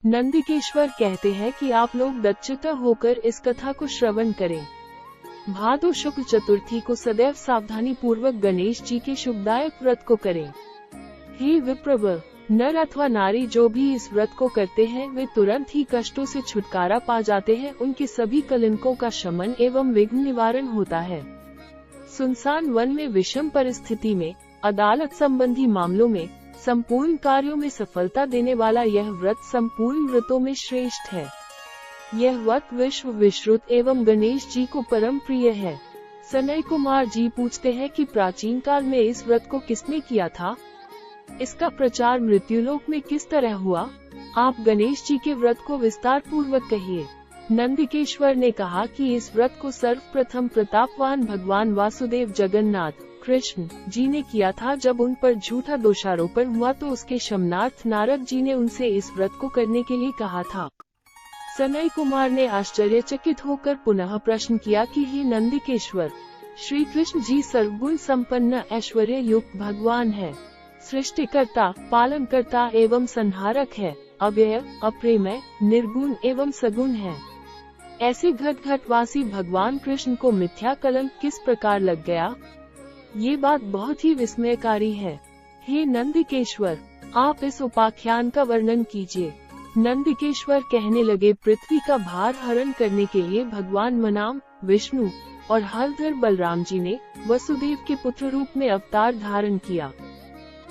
नंदिकेश्वर कहते हैं कि आप लोग दक्षता होकर इस कथा को श्रवण करें। भादो शुक्ल चतुर्थी को सदैव सावधानी पूर्वक गणेश जी के शुभदायक व्रत को करें। हे विप्रवर, नर अथवा नारी जो भी इस व्रत को करते हैं वे तुरंत ही कष्टों से छुटकारा पा जाते हैं। उनके सभी कलंकों का शमन एवं विघ्न निवारण होता है। सुनसान वन में विषम परिस्थिति में, अदालत संबंधी मामलों में, संपूर्ण कार्यों में सफलता देने वाला यह व्रत संपूर्ण व्रतों में श्रेष्ठ है। यह व्रत विश्व विश्रुत एवं गणेश जी को परम प्रिय है। सनय कुमार जी पूछते हैं कि प्राचीन काल में इस व्रत को किसने किया था? इसका प्रचार मृत्युलोक में किस तरह हुआ? आप गणेश जी के व्रत को विस्तार पूर्वक कहिए। नंदिकेश्वर ने कहा कि इस व्रत को सर्वप्रथम प्रतापवान भगवान वासुदेव जगन्नाथ कृष्ण जी ने किया था। जब उन पर झूठा दोषारोपण हुआ तो उसके शमनार्थ नारद जी ने उनसे इस व्रत को करने के लिए कहा था। सनय कुमार ने आश्चर्यचकित होकर पुनः प्रश्न किया कि हे नंदिकेश्वर, श्री कृष्ण जी सर्वगुण संपन्न ऐश्वर्य युक्त भगवान है, सृष्टिकर्ता, पालनकर्ता एवं संहारक है, अव्यय, अप्रेमय, निर्गुण एवं सगुण है। ऐसे घटघटवासी भगवान कृष्ण को मिथ्या कलंक किस प्रकार लग गया? ये बात बहुत ही विस्मयकारी है। हे नंदिकेश्वर, आप इस उपाख्यान का वर्णन कीजिए। नंदिकेश्वर कहने लगे, पृथ्वी का भार हरण करने के लिए भगवान मनाम विष्णु और हलधर बलराम जी ने वसुदेव के पुत्र रूप में अवतार धारण किया।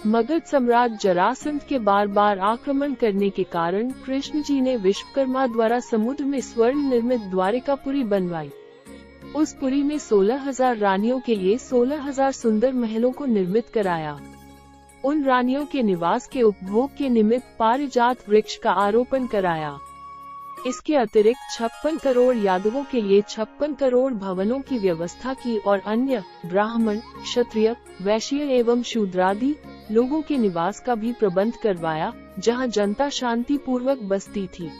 मगध सम्राट जरासंध के बार बार आक्रमण करने के कारण कृष्ण जी ने विश्वकर्मा द्वारा समुद्र में स्वर्ण निर्मित द्वारिकापुरी बनवाई। उस पुरी में 16,000 रानियों के लिए 16,000 सुंदर महलों को निर्मित कराया। उन रानियों के निवास के उपभोग के निमित्त पारिजात वृक्ष का आरोपण कराया। इसके अतिरिक्त 56 करोड़ यादवों के लिए 56 करोड़ भवनों की व्यवस्था की और अन्य ब्राह्मण, क्षत्रिय, वैश्य एवं शूद्रादि लोगों के निवास का भी प्रबंध करवाया, जहां जनता शांति पूर्वक बसती थी।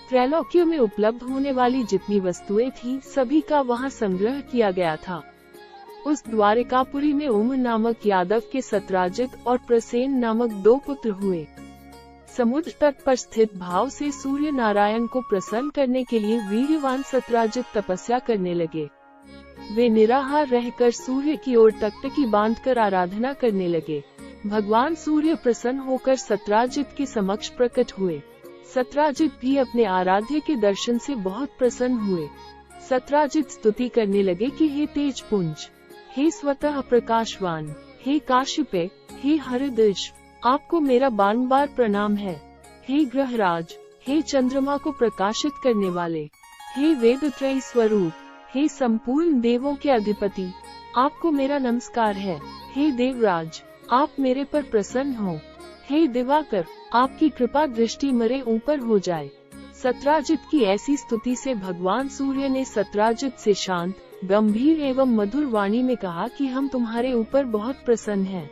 त्रैलोक्य में उपलब्ध होने वाली जितनी वस्तुएं थी सभी का वहां संग्रह किया गया था। उस द्वारिकापुरी में उम्र नामक यादव के सत्राजित और प्रसेन नामक 2 पुत्र हुए। समुद्र तट पर स्थित भाव से सूर्य नारायण को प्रसन्न करने के लिए वीर्यवान सत्राजित तपस्या करने लगे। वे निराहार रहकर सूर्य की ओर टकटकी बांधकर आराधना करने लगे। भगवान सूर्य प्रसन्न होकर सत्राजित के समक्ष प्रकट हुए। सत्राजित भी अपने आराध्य के दर्शन से बहुत प्रसन्न हुए। सत्राजित स्तुति करने लगे कि हे तेजपुंज, हे स्वतः प्रकाशवान, हे काश्यपे, हे हरिदृश, आपको मेरा बारंबार प्रणाम है। हे ग्रहराज, हे चंद्रमा को प्रकाशित करने वाले, हे वेदत्रयी स्वरूप, हे संपूर्ण देवों के अधिपति, आपको मेरा नमस्कार है। हे देवराज, आप मेरे पर प्रसन्न हो। हे दिवाकर, आपकी कृपा दृष्टि मेरे ऊपर हो जाए। सत्राजित की ऐसी स्तुति से भगवान सूर्य ने सत्राजित से शांत, गंभीर एवं मधुर वाणी में कहा कि हम तुम्हारे ऊपर बहुत प्रसन्न हैं।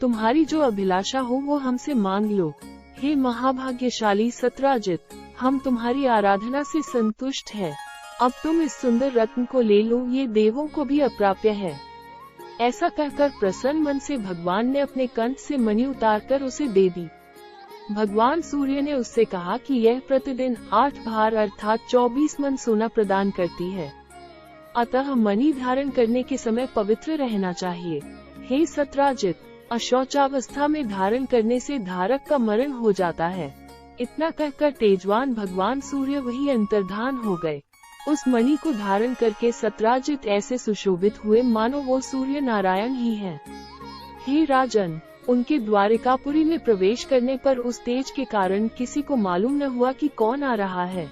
तुम्हारी जो अभिलाषा हो वो हमसे मांग लो। हे महाभाग्यशाली सत्राजित, हम तुम्हारी आराधना से संतुष्ट हैं। अब तुम इस सुंदर रत्न को ले लो, ये देवों को भी अप्राप्य है। ऐसा कहकर प्रसन्न मन से भगवान ने अपने कंठ से मणि उतारकर उसे दे दी। भगवान सूर्य ने उससे कहा कि यह प्रतिदिन 8 भार अर्थात 24 मन सोना प्रदान करती है, अतः मणि धारण करने के समय पवित्र रहना चाहिए। हे सत्राजित, अशौचावस्था में धारण करने से धारक का मरण हो जाता है। इतना कहकर तेजवान भगवान सूर्य वही अंतर्धान हो गए। उस मणि को धारण करके सत्राजित ऐसे सुशोभित हुए मानो वो सूर्य नारायण ही हैं। हे राजन, उनके द्वारिकापुरी में प्रवेश करने पर उस तेज के कारण किसी को मालूम न हुआ कि कौन आ रहा है।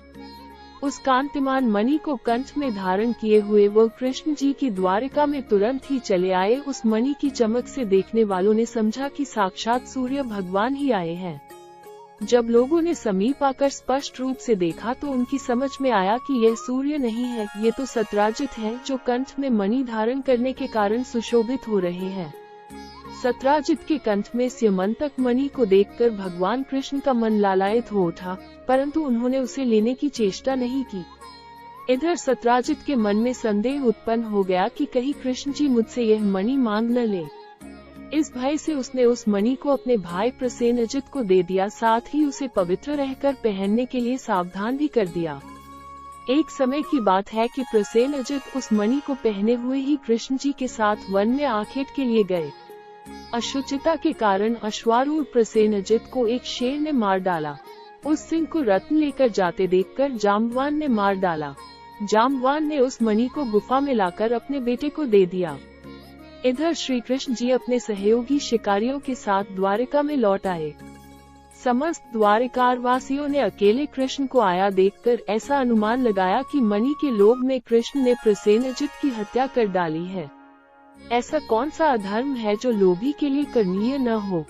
उस कांतिमान मणि को कंठ में धारण किए हुए वो कृष्ण जी की द्वारिका में तुरंत ही चले आए। उस मणि की चमक से देखने वालों ने समझा कि साक्षात सूर्य भगवान ही आए हैं। जब लोगों ने समीप आकर स्पष्ट रूप से देखा तो उनकी समझ में आया कि यह सूर्य नहीं है, ये तो सत्राजित हैं, जो कंठ में मणि धारण करने के कारण सुशोभित हो रहे हैं। सत्राजित के कंठ में स्यमंतक मणि को देखकर भगवान कृष्ण का मन लालायित हो उठा, परंतु उन्होंने उसे लेने की चेष्टा नहीं की। इधर सत्राजित के मन में संदेह उत्पन्न हो गया कि कहीं कृष्ण जी मुझसे यह मणि मांग न ले। इस भय से उसने उस मणि को अपने भाई प्रसेनजित को दे दिया, साथ ही उसे पवित्र रहकर पहनने के लिए सावधान भी कर दिया। एक समय की बात है कि प्रसेनजित उस मणि को पहने हुए ही कृष्ण जी के साथ वन में आखेट के लिए गए। अशुचिता के कारण अश्वारूढ़ प्रसेनजित को एक शेर ने मार डाला। उस सिंह को रत्न लेकर जाते देखकर जाम्बवान ने मार डाला। जाम्बवान ने उस मणि को गुफा में लाकर अपने बेटे को दे दिया। इधर श्री कृष्ण जी अपने सहयोगी शिकारियों के साथ द्वारिका में लौट आए। समस्त द्वारिकावासियों ने अकेले कृष्ण को आया देखकर ऐसा अनुमान लगाया कि मणि के लोभ में कृष्ण ने प्रसेनजित की हत्या कर डाली है। ऐसा कौन सा अधर्म है जो लोभी के लिए करनीय न हो।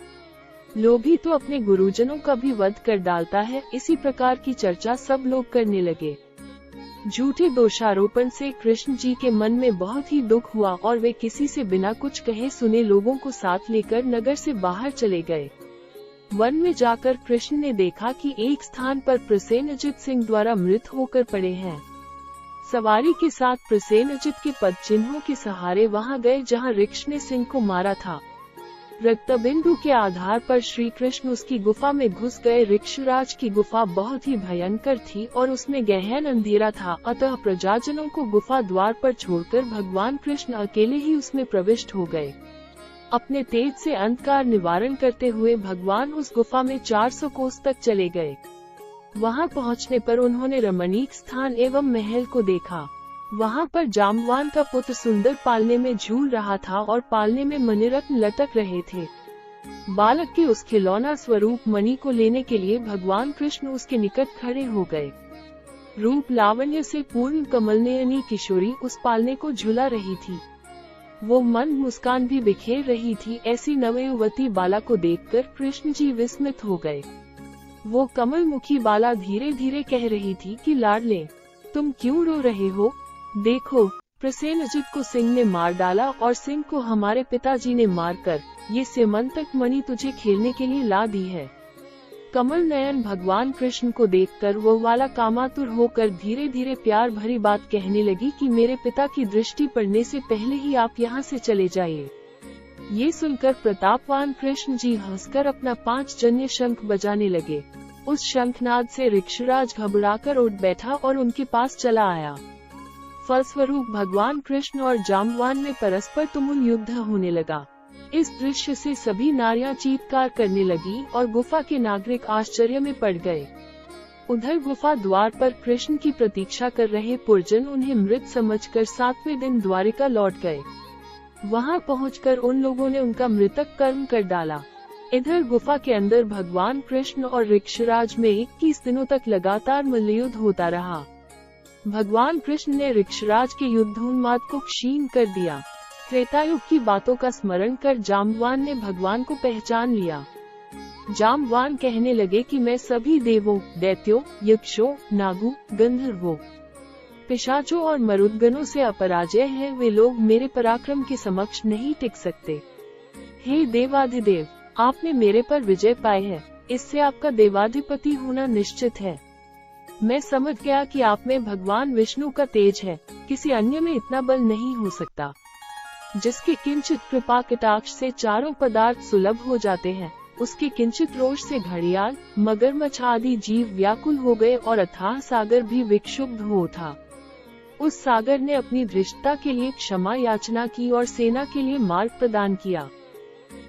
लोभी तो अपने गुरुजनों का भी वध कर डालता है। इसी प्रकार की चर्चा सब लोग करने लगे। झूठे दोषारोपण से कृष्ण जी के मन में बहुत ही दुख हुआ और वे किसी से बिना कुछ कहे सुने लोगों को साथ लेकर नगर से बाहर चले गए। वन में जाकर कृष्ण ने देखा कि एक स्थान पर प्रसेनजित सिंह द्वारा मृत होकर पड़े हैं। सवारी के साथ प्रसेनजित के पद चिन्हों के सहारे वहां गए जहां ऋक्ष ने सिंह को मारा था। रक्तबिंदु के आधार पर श्री कृष्ण उसकी गुफा में घुस गए। ऋक्षराज की गुफा बहुत ही भयंकर थी और उसमें गहन अंधेरा था, अतः प्रजाजनों को गुफा द्वार पर छोड़कर भगवान कृष्ण अकेले ही उसमें प्रविष्ट हो गए। अपने तेज से अंधकार निवारण करते हुए भगवान उस गुफा में 400 कोस तक चले गए। वहां पहुंचने पर उन्होंने रमणीक स्थान एवं महल को देखा। वहां पर जाम्बवान का पुत्र सुंदर पालने में झूल रहा था और पालने में मणिरत्न लटक रहे थे। बालक के उस खिलौना स्वरूप मणि को लेने के लिए भगवान कृष्ण उसके निकट खड़े हो गए। रूप लावण्य से पूर्ण कमलनयनी किशोरी उस पालने को झुला रही थी। वो मन मुस्कान भी बिखेर रही थी। ऐसी नवयुवती बाला को देखकर कृष्ण जी विस्मित हो गए। वो कमल मुखी बाला धीरे धीरे कह रही थी कि लाडले, तुम क्यों रो रहे हो? देखो, प्रसेनजित को सिंह ने मार डाला और सिंह को हमारे पिताजी ने मारकर ये स्यमंतक मणि तुझे खेलने के लिए ला दी है। कमल नयन भगवान कृष्ण को देखकर वो वाला कामातुर होकर धीरे धीरे प्यार भरी बात कहने लगी कि मेरे पिता की दृष्टि पड़ने से पहले ही आप यहाँ से चले जाइए। ये सुनकर प्रतापवान कृष्ण जी हंसकर अपना 5 जन्य शंख बजाने लगे। उस शंखनाद से ऋक्षराज घबराकर उठ बैठा और उनके पास चला आया। फलस्वरूप भगवान कृष्ण और जाम्बवान में परस्पर तुमुल युद्ध होने लगा। इस दृश्य से सभी नारियां चीत्कार करने लगी और गुफा के नागरिक आश्चर्य में पड़ गए। उधर गुफा द्वार पर कृष्ण की प्रतीक्षा कर रहे पुरजन उन्हें मृत समझकर 7वें दिन द्वारिका लौट गए। वहां पहुंचकर उन लोगों ने उनका मृतक कर्म कर डाला। इधर गुफा के अंदर भगवान कृष्ण और ऋक्षराज में 21 दिनों तक लगातार मल्लयुद्ध होता रहा। भगवान कृष्ण ने ऋक्षराज के युद्धोन्माद को क्षीण कर दिया। त्रेतायुग की बातों का स्मरण कर जाम्बवान ने भगवान को पहचान लिया। जाम्बवान कहने लगे कि मैं सभी देवों, दैत्यों, यक्षों, नागों, गंधर्वों, पिशाचों और मरुद्गणों से अपराजय हैं। वे लोग मेरे पराक्रम के समक्ष नहीं टिक सकते। हे देवाधिदेव, आपने मेरे पर विजय पाई है, इससे आपका देवाधिपति होना निश्चित है। मैं समझ गया कि आप में भगवान विष्णु का तेज है, किसी अन्य में इतना बल नहीं हो सकता। जिसके किंचित कृपा कटाक्ष से चारों पदार्थ सुलभ हो जाते हैं, उसके किंचित रोष से घड़ियाल, मगरमच्छ आदि जीव व्याकुल हो गए और अथाह सागर भी विक्षुब्ध हो उठा। उस सागर ने अपनी धृष्टता के लिए क्षमा याचना की और सेना के लिए मार्ग प्रदान किया।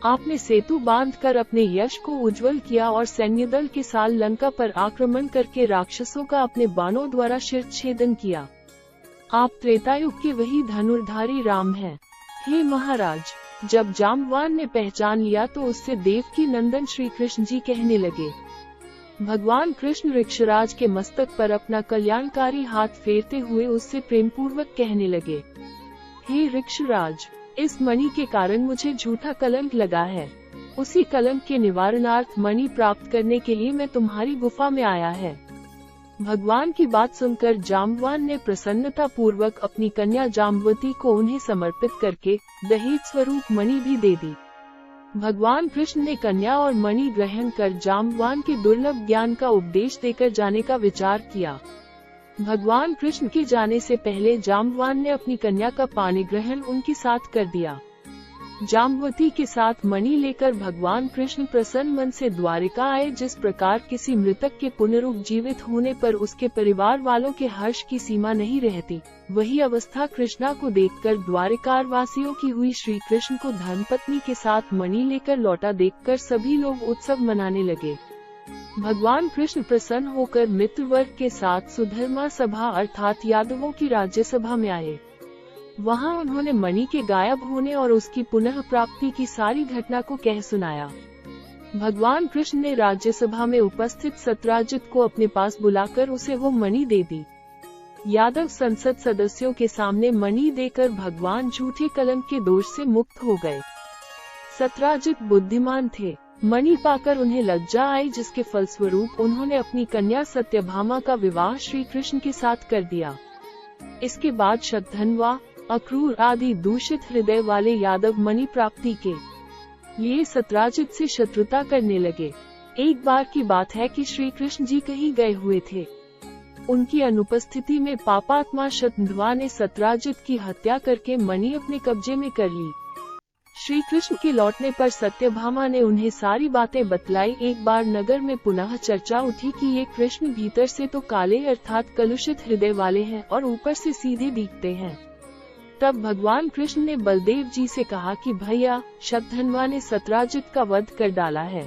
आपने सेतु बांधकर अपने यश को उज्जवल किया और सैन्य दल के साथ लंका पर आक्रमण करके राक्षसों का अपने बाणों द्वारा शिरच्छेदन किया। आप त्रेतायुग के वही धनुर्धारी राम हैं। हे महाराज, जब जाम्बवान ने पहचान लिया तो उससे देवकी नंदन श्री कृष्ण जी कहने लगे। भगवान कृष्ण ऋक्षराज के मस्तक पर अपना कल्याणकारी हाथ फेरते हुए उससे प्रेम पूर्वक कहने लगे, हे ऋक्षराज, इस मणि के कारण मुझे झूठा कलंक लगा है। उसी कलंक के निवारणार्थ मणि प्राप्त करने के लिए मैं तुम्हारी गुफा में आया है। भगवान की बात सुनकर जाम्बवान ने प्रसन्नता पूर्वक अपनी कन्या जाम्बवती को उन्हें समर्पित करके दहेज स्वरूप मणि भी दे दी। भगवान कृष्ण ने कन्या और मणि ग्रहण कर जाम्बवान के दुर्लभ ज्ञान का उपदेश देकर जाने का विचार किया। भगवान कृष्ण के जाने से पहले जाम्बवान ने अपनी कन्या का पाणी ग्रहण उनके साथ कर दिया। जाम्बवती के साथ मणि लेकर भगवान कृष्ण प्रसन्न मन से द्वारिका आए। जिस प्रकार किसी मृतक के पुनरुज्जीवित होने पर उसके परिवार वालों के हर्ष की सीमा नहीं रहती, वही अवस्था कृष्णा को देखकर द्वारिकार वासियों की हुई। श्री कृष्ण को धर्मपत्नी के साथ मणि लेकर लौटा देखकर सभी लोग उत्सव मनाने लगे। भगवान कृष्ण प्रसन्न होकर मित्र वर्ग के साथ सुधर्मा सभा अर्थात यादवों की राज्यसभा में आए। वहां उन्होंने मणि के गायब होने और उसकी पुनः प्राप्ति की सारी घटना को कह सुनाया। भगवान कृष्ण ने राज्यसभा में उपस्थित सत्राजित को अपने पास बुलाकर उसे वो मणि दे दी। यादव संसद सदस्यों के सामने मणि देकर भगवान झूठे कलंक के दोष से मुक्त हो गए। सत्राजित बुद्धिमान थे। मणि पाकर उन्हें लज्जा आई, जिसके फलस्वरूप उन्होंने अपनी कन्या सत्यभामा का विवाह श्री कृष्ण के साथ कर दिया। इसके बाद शतधन्वा, अक्रूर आदि दूषित हृदय वाले यादव मणि प्राप्ति के लिए सत्राजित से शत्रुता करने लगे। एक बार की बात है कि श्री कृष्ण जी कहीं गए हुए थे। उनकी अनुपस्थिति में पापात्मा शतधन्वा ने सत्राजित की हत्या करके मणि अपने कब्जे में कर ली। श्री कृष्ण के लौटने पर सत्यभामा ने उन्हें सारी बातें बतलाई। एक बार नगर में पुनः चर्चा उठी कि ये कृष्ण भीतर से तो काले अर्थात कलुषित हृदय वाले हैं और ऊपर से सीधे दिखते हैं। तब भगवान कृष्ण ने बलदेव जी से कहा कि भैया, शतधन्वा ने सत्राजित का वध कर डाला है,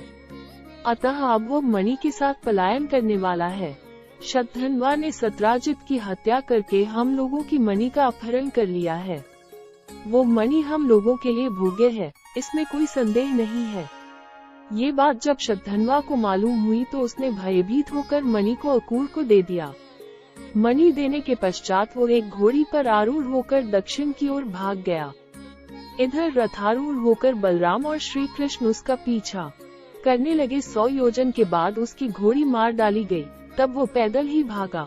अतः अब वो मणि के साथ पलायन करने वाला है। शतधन्वा ने सत्राजित की हत्या करके हम लोगों की मणि का अपहरण कर लिया है। वो मणि हम लोगों के लिए भोग्य है, इसमें कोई संदेह नहीं है। ये बात जब शतधन्वा को मालूम हुई तो उसने भयभीत होकर मणि को अक्रूर को दे दिया। मणि देने के पश्चात वो एक घोड़ी पर आरूढ़ होकर दक्षिण की ओर भाग गया। इधर रथारूढ़ होकर बलराम और श्री कृष्ण उसका पीछा करने लगे। 100 योजन के बाद उसकी घोड़ी मार डाली गई। तब वो पैदल ही भागा।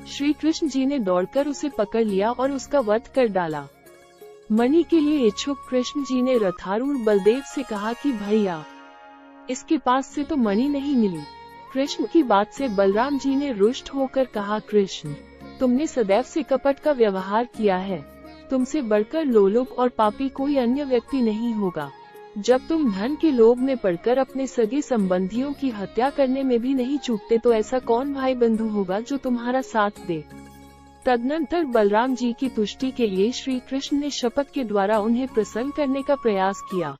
श्री कृष्ण जी ने दौड़कर उसे पकड़ लिया और उसका वध कर डाला। मणि के लिए इच्छुक कृष्ण जी ने रथारूढ़ बलदेव से कहा कि भैया, इसके पास से तो मणि नहीं मिली। कृष्ण की बात से बलराम जी ने रुष्ट होकर कहा, कृष्ण, तुमने सदैव से कपट का व्यवहार किया है। तुमसे बढ़कर लोलुप और पापी कोई अन्य व्यक्ति नहीं होगा। जब तुम धन के लोभ में पड़कर अपने सगे संबंधियों की हत्या करने में भी नहीं चूकते, तो ऐसा कौन भाई बंधु होगा जो तुम्हारा साथ दे। तदनंतर बलराम जी की तुष्टि के लिए श्री कृष्ण ने शपथ के द्वारा उन्हें प्रसन्न करने का प्रयास किया।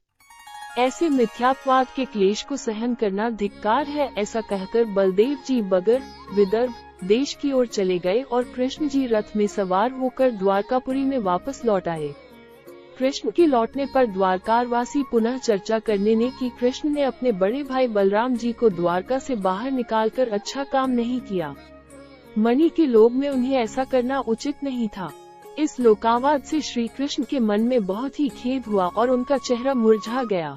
ऐसे मिथ्यात्वाद के क्लेश को सहन करना धिक्कार है, ऐसा कहकर बलदेव जी बगर विदर्भ देश की ओर चले गए और कृष्ण जी रथ में सवार होकर द्वारकापुरी में वापस लौट आए। कृष्ण के लौटने पर द्वारकारवासी पुनः चर्चा करने ने कि कृष्ण ने अपने बड़े भाई बलराम जी को द्वारका से बाहर निकालकर अच्छा काम नहीं किया। मणि के लोभ में उन्हें ऐसा करना उचित नहीं था। इस लोकावाद से श्री कृष्ण के मन में बहुत ही खेद हुआ और उनका चेहरा मुरझा गया।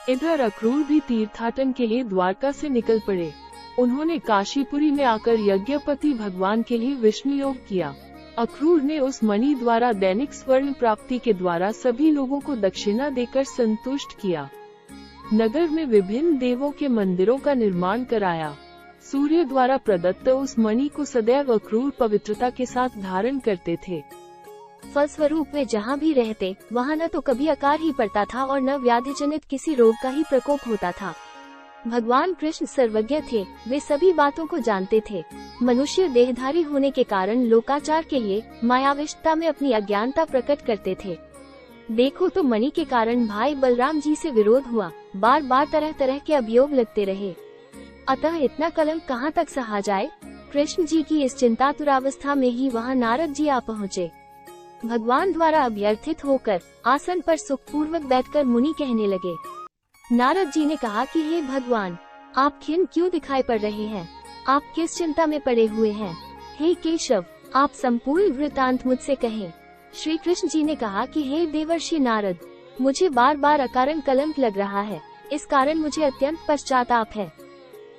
इधर अक्रूर भी तीर्थाटन के लिए द्वारका से निकल पड़े। उन्होंने काशीपुरी में आकर यज्ञपति भगवान के लिए विष्णु योग किया। अक्रूर ने उस मणि द्वारा दैनिक स्वर्ण प्राप्ति के द्वारा सभी लोगों को दक्षिणा देकर संतुष्ट किया। नगर में विभिन्न देवों के मंदिरों का निर्माण कराया। सूर्य द्वारा प्रदत्त उस मणि को सदैव अक्रूर पवित्रता के साथ धारण करते थे। फलस्वरूप वे जहाँ भी रहते वहाँ न तो कभी अकाल ही पड़ता था और न व्याधि जनित किसी रोग का ही प्रकोप होता था। भगवान कृष्ण सर्वज्ञ थे, वे सभी बातों को जानते थे। मनुष्य देहधारी होने के कारण लोकाचार के लिए मायाविष्टता में अपनी अज्ञानता प्रकट करते थे। देखो तो मणि के कारण भाई बलराम जी से विरोध हुआ, बार बार तरह तरह के अभियोग लगते रहे। अतः इतना कलंक कहाँ तक सहा जाए। कृष्ण जी की इस चिंतातुरावस्था में ही वहाँ नारद जी आ पहुँचे। भगवान द्वारा अभ्यर्थित होकर आसन पर सुखपूर्वक बैठकर मुनि कहने लगे। नारद जी ने कहा कि हे भगवान, आप खिन्न क्यों दिखाई पड़ रहे हैं? आप किस चिंता में पड़े हुए हैं? हे केशव, आप संपूर्ण वृतांत मुझसे कहें। श्री कृष्ण जी ने कहा कि हे देवर्षि नारद, मुझे बार बार अकारण कलंक लग रहा है, इस कारण मुझे अत्यंत पश्चाताप है।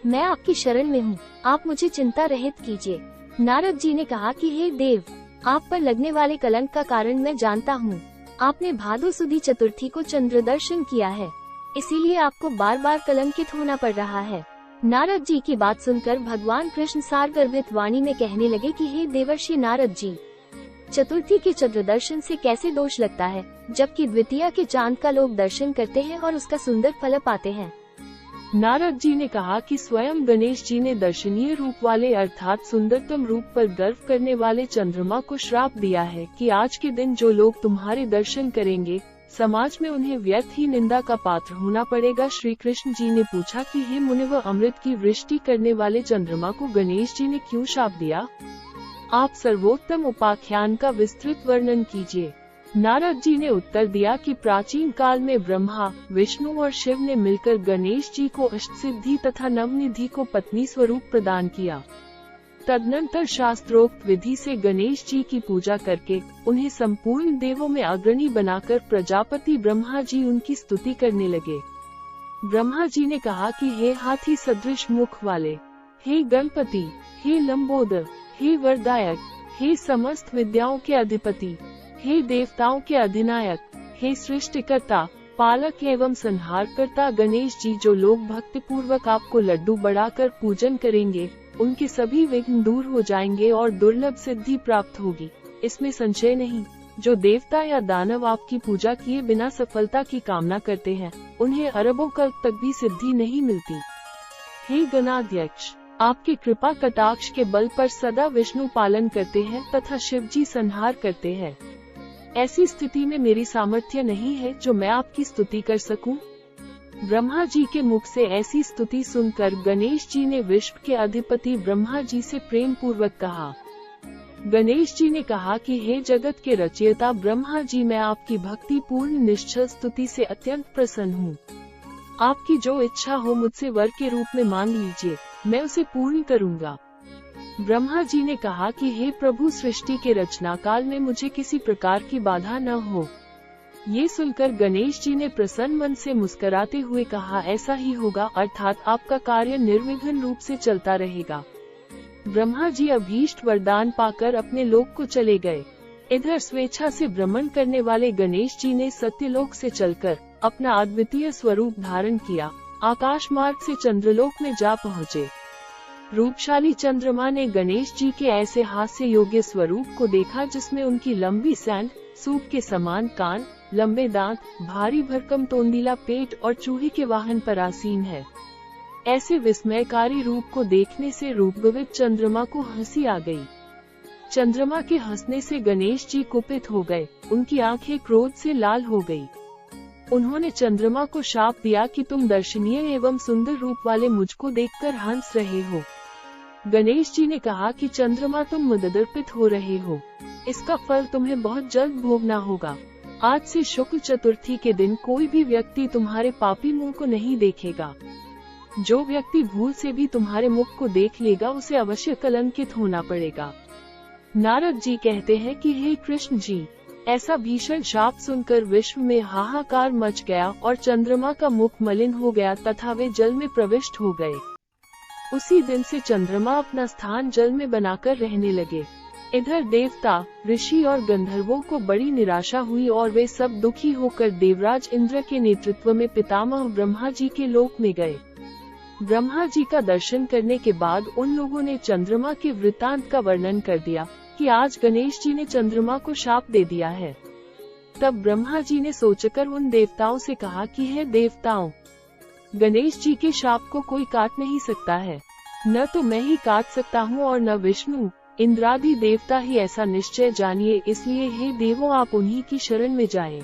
मैं आपकी शरण में हूँ, आप मुझे चिंता रहित कीजिए। नारद जी ने कहा कि हे देव, आप पर लगने वाले कलंक का कारण मैं जानता हूँ। आपने भादो सुदी चतुर्थी को चंद्र दर्शन किया है, इसीलिए आपको बार बार कलंकित होना पड़ रहा है। नारद जी की बात सुनकर भगवान कृष्ण सारगर्भित वाणी में कहने लगे कि हे देवर्षि नारद जी, चतुर्थी के चंद्र दर्शन से कैसे दोष लगता है, जबकि द्वितीया के चांद का लोग दर्शन करते हैं और उसका सुंदर फल पाते हैं। नारद जी ने कहा कि स्वयं गणेश जी ने दर्शनीय रूप वाले अर्थात सुंदरतम रूप पर गर्व करने वाले चंद्रमा को श्राप दिया है कि आज के दिन जो लोग तुम्हारे दर्शन करेंगे, समाज में उन्हें व्यर्थ ही निंदा का पात्र होना पड़ेगा। श्री कृष्ण जी ने पूछा कि हे मुनिव, अमृत की वृष्टि करने वाले चंद्रमा को गणेश जी ने क्यों शाप दिया? आप सर्वोत्तम उपाख्यान का विस्तृत वर्णन कीजिए। नारद जी ने उत्तर दिया कि प्राचीन काल में ब्रह्मा, विष्णु और शिव ने मिलकर गणेश जी को अष्टसिद्धि तथा नवनिधि को पत्नी स्वरूप प्रदान किया। तदनंतर शास्त्रोक्त विधि से गणेश जी की पूजा करके उन्हें संपूर्ण देवों में अग्रणी बनाकर प्रजापति ब्रह्मा जी उनकी स्तुति करने लगे। ब्रह्मा जी ने कहा कि हे हाथी सदृश मुख वाले, हे गणपति, हे लंबोदर, हे वरदायक, हे समस्त विद्याओं के अधिपति, हे देवताओं के अधिनायक, हे सृष्टिकर्ता, पालक एवं संहारकर्ता गणेश जी, जो लोग भक्ति पूर्वक आपको लड्डू बढ़ाकर पूजन करेंगे उनके सभी विघ्न दूर हो जाएंगे और दुर्लभ सिद्धि प्राप्त होगी, इसमें संशय नहीं। जो देवता या दानव आपकी पूजा किए बिना सफलता की कामना करते हैं, उन्हें अरबों कल्प तक भी सिद्धि नहीं मिलती। हे गणाध्यक्ष, आपके कृपा कटाक्ष के बल पर सदा विष्णु पालन करते हैं तथा शिव जी संहार करते हैं। ऐसी स्थिति में मेरी सामर्थ्य नहीं है जो मैं आपकी स्तुति कर सकूं। ब्रह्मा जी के मुख से ऐसी स्तुति सुनकर गणेश जी ने विश्व के अधिपति ब्रह्मा जी से प्रेम पूर्वक कहा। गणेश जी ने कहा कि हे जगत के रचयिता ब्रह्मा जी, मैं आपकी भक्ति पूर्ण निश्चल स्तुति से अत्यंत प्रसन्न हूँ। आपकी जो इच्छा हो मुझसे वर के रूप में मांग लीजिए, मैं उसे पूर्ण करूँगा। ब्रह्मा जी ने कहा कि हे प्रभु, सृष्टि के रचना काल में मुझे किसी प्रकार की बाधा न हो। ये सुनकर गणेश जी ने प्रसन्न मन से मुस्कुराते हुए कहा, ऐसा ही होगा, अर्थात आपका कार्य निर्विघ्न रूप से चलता रहेगा। ब्रह्मा जी अभीष्ट वरदान पाकर अपने लोक को चले गए। इधर स्वेच्छा से भ्रमण करने वाले गणेश जी ने सत्यलोक से चलकर अपना अद्वितीय स्वरूप धारण किया, आकाश मार्ग से चंद्रलोक में जा पहुँचे। रूपशाली चंद्रमा ने गणेश जी के ऐसे हास्य योग्य स्वरूप को देखा जिसमें उनकी लंबी सैंड, सूप के समान कान, लंबे दांत, भारी भरकम तोंदीला पेट और चूहे के वाहन पर आसीन है। ऐसे विस्मयकारी रूप को देखने से रूपविद चंद्रमा को हंसी आ गई। चंद्रमा के हंसने से गणेश जी कुपित हो गए, उनकी आंखें क्रोध से लाल हो गई। उन्होंने चंद्रमा को शाप दिया कि तुम दर्शनीय एवं सुंदर रूप वाले मुझको देखकर हंस रहे हो। गणेश जी ने कहा कि चंद्रमा, तुम मददर्पित हो रहे हो, इसका फल तुम्हें बहुत जल्द भोगना होगा। आज से शुक्ल चतुर्थी के दिन कोई भी व्यक्ति तुम्हारे पापी मुंह को नहीं देखेगा। जो व्यक्ति भूल से भी तुम्हारे मुख को देख लेगा उसे अवश्य कलंकित होना पड़ेगा। नारद जी कहते हैं कि हे कृष्ण जी, ऐसा भीषण शाप सुनकर विश्व में हाहाकार मच गया और चंद्रमा का मुख मलिन हो गया तथा वे जल में प्रविष्ट हो गए। उसी दिन से चंद्रमा अपना स्थान जल में बनाकर रहने लगे। इधर देवता, ऋषि और गंधर्वों को बड़ी निराशा हुई और वे सब दुखी होकर देवराज इंद्र के नेतृत्व में पितामह ब्रह्मा जी के लोक में गए। ब्रह्मा जी का दर्शन करने के बाद उन लोगों ने चंद्रमा के वृत्तांत का वर्णन कर दिया कि आज गणेश जी ने चंद्रमा को शाप दे दिया है। तब ब्रह्मा जी ने सोचकर उन देवताओं से कहा कि हे देवताओं, गणेश जी के शाप को कोई काट नहीं सकता है, न तो मैं ही काट सकता हूँ और न विष्णु, इंद्रादि देवता ही ऐसा निश्चय जानिए, इसलिए हे देवों, आप उन्हीं की शरण में जाएं।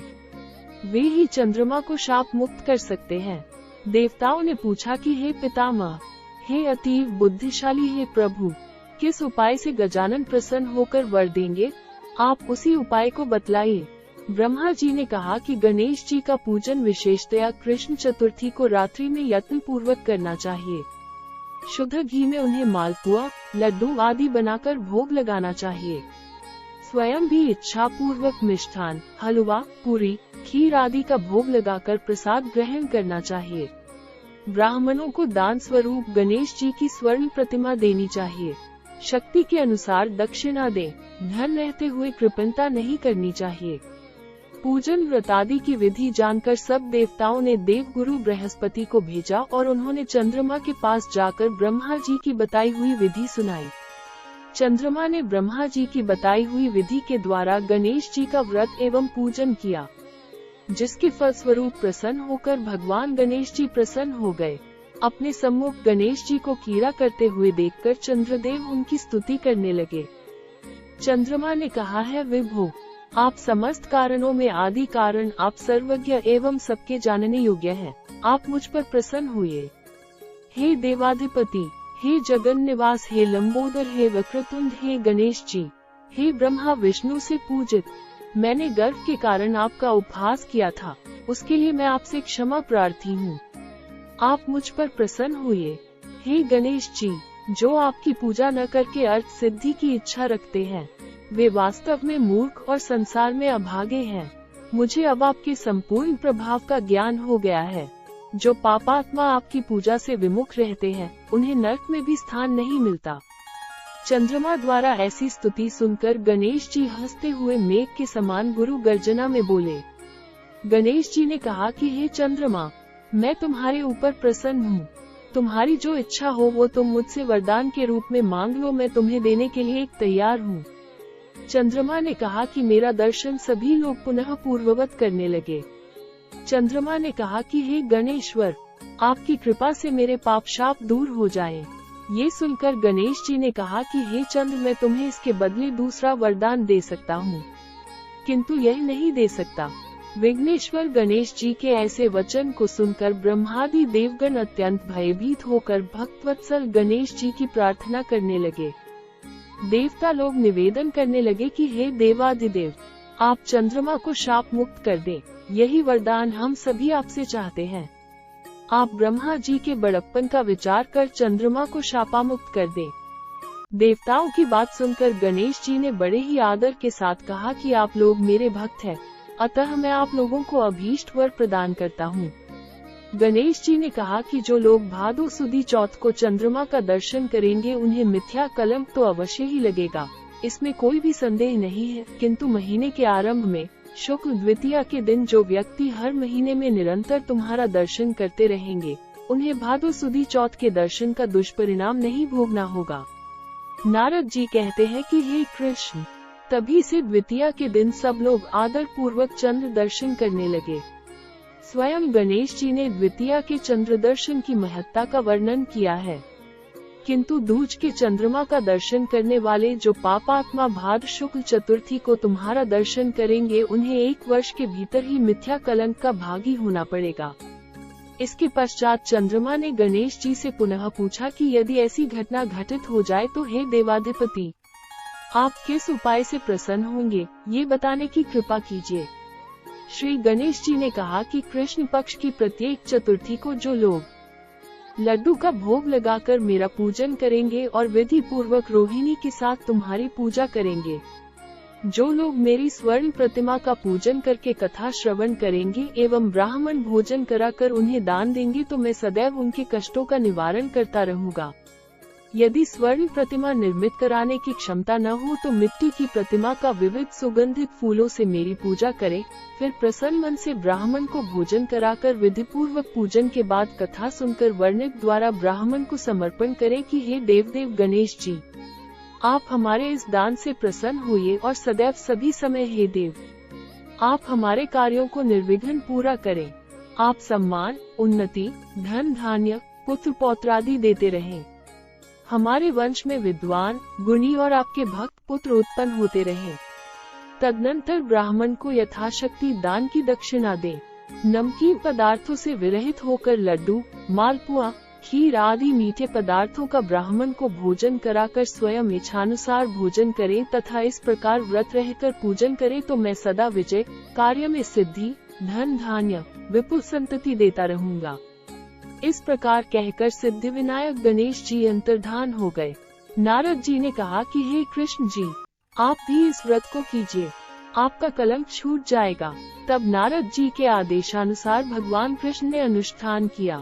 वे ही चंद्रमा को शाप मुक्त कर सकते हैं। देवताओं ने पूछा कि हे पितामह, हे अतीव बुद्धिशाली, हे प्रभु, किस उपाय से गजानन प्रसन्न होकर वर देंगे? आप उसी उपाय को बतलाइए। ब्रह्मा जी ने कहा कि गणेश जी का पूजन विशेषतया कृष्ण चतुर्थी को रात्रि में यत्न पूर्वक करना चाहिए। शुद्ध घी में उन्हें मालपुआ, लड्डू आदि बनाकर भोग लगाना चाहिए। स्वयं भी इच्छा पूर्वक मिष्ठान, हलवा, पूरी, खीर आदि का भोग लगाकर प्रसाद ग्रहण करना चाहिए। ब्राह्मणों को दान स्वरूप गणेश जी की स्वर्ण प्रतिमा देनी चाहिए। शक्ति के अनुसार दक्षिणा दें, धन रहते हुए कृपणता नहीं करनी चाहिए। पूजन व्रत आदि की विधि जानकर सब देवताओं ने देव गुरु बृहस्पति को भेजा और उन्होंने चंद्रमा के पास जाकर ब्रह्मा जी की बताई हुई विधि सुनाई। चंद्रमा ने ब्रह्मा जी की बताई हुई विधि के द्वारा गणेश जी का व्रत एवं पूजन किया, जिसके फलस्वरूप प्रसन्न होकर भगवान गणेश जी प्रसन्न हो गए। अपने सम्मुख गणेश जी को कीड़ा करते हुए देखकर चंद्रदेव उनकी स्तुति करने लगे। चंद्रमा ने कहा है, विभो, आप समस्त कारणों में आदि कारण, आप सर्वज्ञ एवं सबके जानने योग्य हैं। आप मुझ पर प्रसन्न हुए। हे देवाधिपति, हे जगन निवास, हे लंबोदर, हे वक्रतुंड, हे गणेश जी, हे ब्रह्मा विष्णु से पूजित, मैंने गर्व के कारण आपका उपहास किया था, उसके लिए मैं आपसे क्षमा प्रार्थी हूँ। आप मुझ पर प्रसन्न हुए। हे गणेश जी, जो आपकी पूजा न करके अर्थ सिद्धि की इच्छा रखते हैं, वे वास्तव में मूर्ख और संसार में अभागे हैं। मुझे अब आपके संपूर्ण प्रभाव का ज्ञान हो गया है। जो पापात्मा आपकी पूजा से विमुख रहते हैं, उन्हें नरक में भी स्थान नहीं मिलता। चंद्रमा द्वारा ऐसी स्तुति सुनकर गणेश जी हंसते हुए मेघ के समान गुरु गर्जना में बोले। गणेश जी ने कहा कि हे चंद्रमा, मैं तुम्हारे ऊपर प्रसन्न हूँ। तुम्हारी जो इच्छा हो वो तुम मुझसे वरदान के रूप में मांग लो, मैं तुम्हें देने के लिए तैयार हूँ। चंद्रमा ने कहा कि मेरा दर्शन सभी लोग पुनः पूर्ववत करने लगे। चंद्रमा ने कहा कि हे गणेश्वर, आपकी कृपा से मेरे पाप शाप दूर हो जाएं। ये सुनकर गणेश जी ने कहा कि हे चंद्र, मैं तुम्हें इसके बदले दूसरा वरदान दे सकता हूँ, किंतु यह नहीं दे सकता। विघ्नेश्वर गणेश जी के ऐसे वचन को सुनकर ब्रह्मादि देवगण अत्यंत भयभीत होकर भक्तवत्सल गणेश जी की प्रार्थना करने लगे। देवता लोग निवेदन करने लगे कि हे देवाधिदेव, आप चंद्रमा को शाप मुक्त कर दें। यही वरदान हम सभी आपसे चाहते हैं। आप ब्रह्मा जी के बड़प्पन का विचार कर चंद्रमा को शापामुक्त कर दें। देवताओं की बात सुनकर गणेश जी ने बड़े ही आदर के साथ कहा कि आप लोग मेरे भक्त हैं, अतः मैं आप लोगों को अभीष्ट वर प्रदान करता हूँ। गणेश जी ने कहा कि जो लोग भादो सुदी चौथ को चंद्रमा का दर्शन करेंगे, उन्हें मिथ्या कलंक तो अवश्य ही लगेगा, इसमें कोई भी संदेह नहीं है। किंतु महीने के आरंभ में शुक्ल द्वितीया के दिन जो व्यक्ति हर महीने में निरंतर तुम्हारा दर्शन करते रहेंगे, उन्हें भादो सुदी चौथ के दर्शन का दुष्परिणाम नहीं भोगना होगा। नारद जी कहते हैं कि हे कृष्ण, तभी से द्वितीया के दिन सब लोग आदर पूर्वक चंद्र दर्शन करने लगे। स्वयं गणेश जी ने द्वितीया के चंद्र दर्शन की महत्ता का वर्णन किया है। किंतु दूज के चंद्रमा का दर्शन करने वाले जो पापात्मा भाद्र शुक्ल चतुर्थी को तुम्हारा दर्शन करेंगे, उन्हें 1 वर्ष के भीतर ही मिथ्या कलंक का भागी होना पड़ेगा। इसके पश्चात चंद्रमा ने गणेश जी से पुनः पूछा कि यदि ऐसी घटना घटित हो जाए तो हे देवाधिपति, आप किस उपाय से प्रसन्न होंगे, ये बताने की कृपा कीजिए। श्री गणेश जी ने कहा कि कृष्ण पक्ष की प्रत्येक चतुर्थी को जो लोग लड्डू का भोग लगाकर मेरा पूजन करेंगे और विधि पूर्वक रोहिणी के साथ तुम्हारी पूजा करेंगे, जो लोग मेरी स्वर्ण प्रतिमा का पूजन करके कथा श्रवण करेंगे एवं ब्राह्मण भोजन कराकर उन्हें दान देंगे, तो मैं सदैव उनके कष्टों का निवारण करता रहूंगा। यदि स्वर्ण प्रतिमा निर्मित कराने की क्षमता न हो तो मिट्टी की प्रतिमा का विविध सुगंधित फूलों से मेरी पूजा करें, फिर प्रसन्न मन से ब्राह्मण को भोजन कराकर विधि पूर्वक पूजन के बाद कथा सुनकर वर्णिक द्वारा ब्राह्मण को समर्पण करें कि हे देवदेव गणेश जी, आप हमारे इस दान से प्रसन्न होइए और सदैव सभी समय हे देव, आप हमारे कार्यों को निर्विघ्न पूरा करें। आप सम्मान, उन्नति, धन धान्य, पुत्र पौत्रादि देते रहें। हमारे वंश में विद्वान, गुणी और आपके भक्त पुत्र उत्पन्न होते रहें। तदनंतर ब्राह्मण को यथाशक्ति दान की दक्षिणा दें। नमकीन पदार्थों से विरहित होकर लड्डू, मालपुआ, खीर आदि मीठे पदार्थों का ब्राह्मण को भोजन कराकर स्वयं इच्छानुसार भोजन करें तथा इस प्रकार व्रत रहकर पूजन करें, तो मैं सदा विजय, कार्य में सिद्धि, धन धान्य, विपुल संतति देता रहूंगा। इस प्रकार कहकर सिद्धि विनायक गणेश जी अंतर्धान हो गए। नारद जी ने कहा कि हे कृष्ण जी, आप भी इस व्रत को कीजिए, आपका कलंक छूट जाएगा। तब नारद जी के आदेशानुसार भगवान कृष्ण ने अनुष्ठान किया।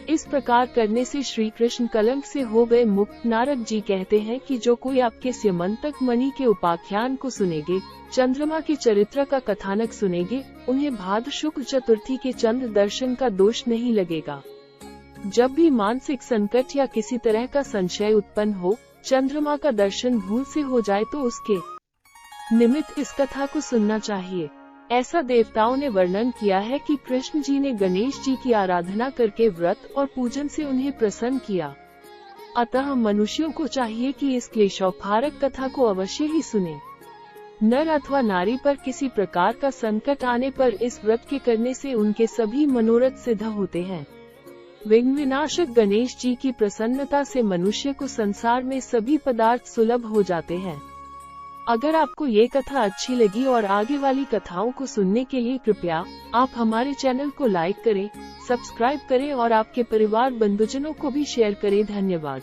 इस प्रकार करने से श्री कृष्ण कलंक से हो गए मुक्त। नारद जी कहते हैं कि जो कोई आपके स्यमंतक मणि के उपाख्यान को सुनेंगे, चंद्रमा के चरित्र का कथानक सुनेंगे, उन्हें भाद्र शुक्ल चतुर्थी के चंद्र दर्शन का दोष नहीं लगेगा। जब भी मानसिक संकट या किसी तरह का संशय उत्पन्न हो, चंद्रमा का दर्शन भूल से हो जाए तो उसके निमित्त इस कथा को सुनना चाहिए। ऐसा देवताओं ने वर्णन किया है कि कृष्ण जी ने गणेश जी की आराधना करके व्रत और पूजन से उन्हें प्रसन्न किया। अतः मनुष्यों को चाहिए कि इस क्लेशोपहारक कथा को अवश्य ही सुने। नर अथवा नारी पर किसी प्रकार का संकट आने पर इस व्रत के करने से उनके सभी मनोरथ सिद्ध होते हैं। विघ्न विनाशक गणेश जी की प्रसन्नता से मनुष्य को संसार में सभी पदार्थ सुलभ हो जाते हैं। अगर आपको ये कथा अच्छी लगी और आगे वाली कथाओं को सुनने के लिए कृपया आप हमारे चैनल को लाइक करें, सब्सक्राइब करें और आपके परिवार बंधुजनों को भी शेयर करें। धन्यवाद।